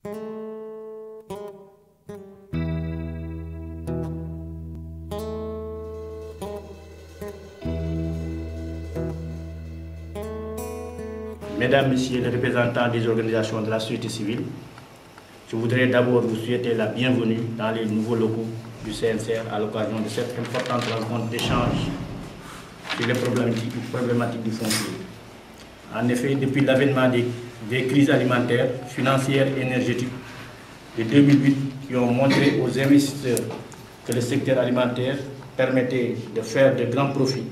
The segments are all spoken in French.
Mesdames, Messieurs les représentants des organisations de la société civile, je voudrais d'abord vous souhaiter la bienvenue dans les nouveaux locaux du CNCR à l'occasion de cette importante rencontre d'échange sur les problématiques du foncier. En effet, depuis l'avènement des crises alimentaires, financières et énergétiques de 2008 qui ont montré aux investisseurs que le secteur alimentaire permettait de faire de grands profits,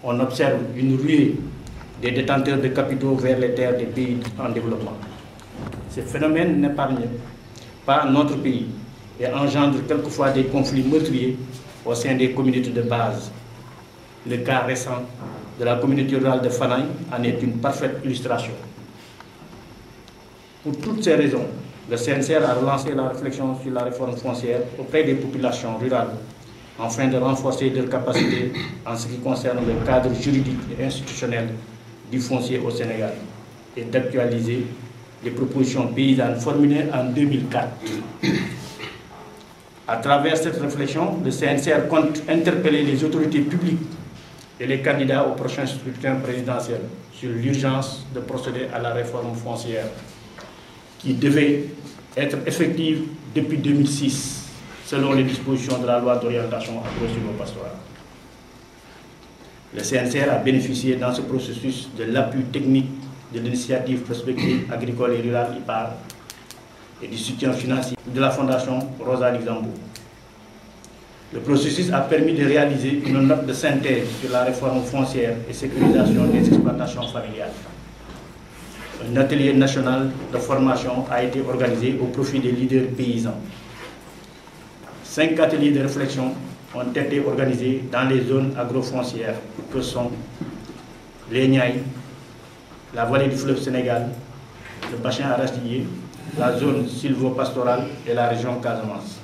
on observe une ruée des détenteurs de capitaux vers les terres des pays en développement. Ce phénomène n'épargne pas notre pays et engendre quelquefois des conflits meurtriers au sein des communautés de base. Le cas récent de la communauté rurale de Fanaye en est une parfaite illustration. Pour toutes ces raisons, le CNCR a relancé la réflexion sur la réforme foncière auprès des populations rurales afin de renforcer leurs capacités en ce qui concerne le cadre juridique et institutionnel du foncier au Sénégal et d'actualiser les propositions paysannes formulées en 2004. À travers cette réflexion, le CNCR compte interpeller les autorités publiques et les candidats au prochain scrutin présidentiel sur l'urgence de procéder à la réforme foncière qui devait être effective depuis 2006 selon les dispositions de la loi d'orientation agro-silvopastorale. Le CNCR a bénéficié dans ce processus de l'appui technique de l'initiative prospective agricole et rurale IPAR et du soutien financier de la Fondation Rosa Luxembourg. Le processus a permis de réaliser une note de synthèse sur la réforme foncière et sécurisation des exploitations familiales. Un atelier national de formation a été organisé au profit des leaders paysans. 5 ateliers de réflexion ont été organisés dans les zones agrofoncières que sont les Niayes, la vallée du fleuve Sénégal, le bassin arachidier, la zone sylvo-pastorale et la région Casamance.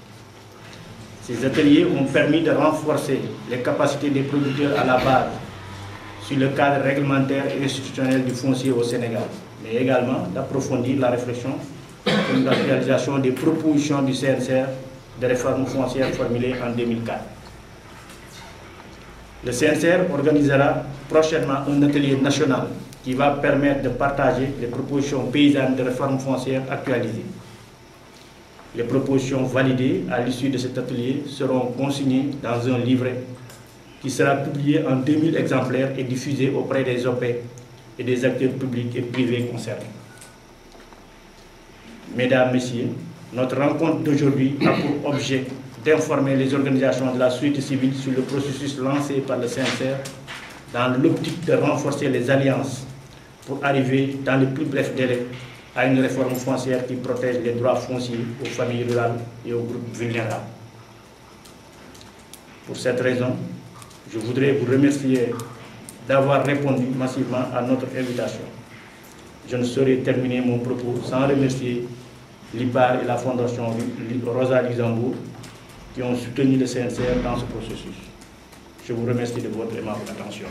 Ces ateliers ont permis de renforcer les capacités des producteurs à la base sur le cadre réglementaire et institutionnel du foncier au Sénégal, mais également d'approfondir la réflexion sur la réalisation des propositions du CNCR de réforme foncière formulées en 2004. Le CNCR organisera prochainement un atelier national qui va permettre de partager les propositions paysannes de réforme foncière actualisées. Les propositions validées à l'issue de cet atelier seront consignées dans un livret qui sera publié en 2000 exemplaires et diffusé auprès des OP et des acteurs publics et privés concernés. Mesdames, Messieurs, notre rencontre d'aujourd'hui a pour objet d'informer les organisations de la société civile sur le processus lancé par le CNCR dans l'optique de renforcer les alliances pour arriver dans les plus brefs délais à une réforme foncière qui protège les droits fonciers aux familles rurales et aux groupes vulnérables. Pour cette raison, je voudrais vous remercier d'avoir répondu massivement à notre invitation. Je ne saurais terminer mon propos sans remercier l'IPAR et la Fondation Rosa Luxembourg qui ont soutenu le CNCR dans ce processus. Je vous remercie de votre aimable attention.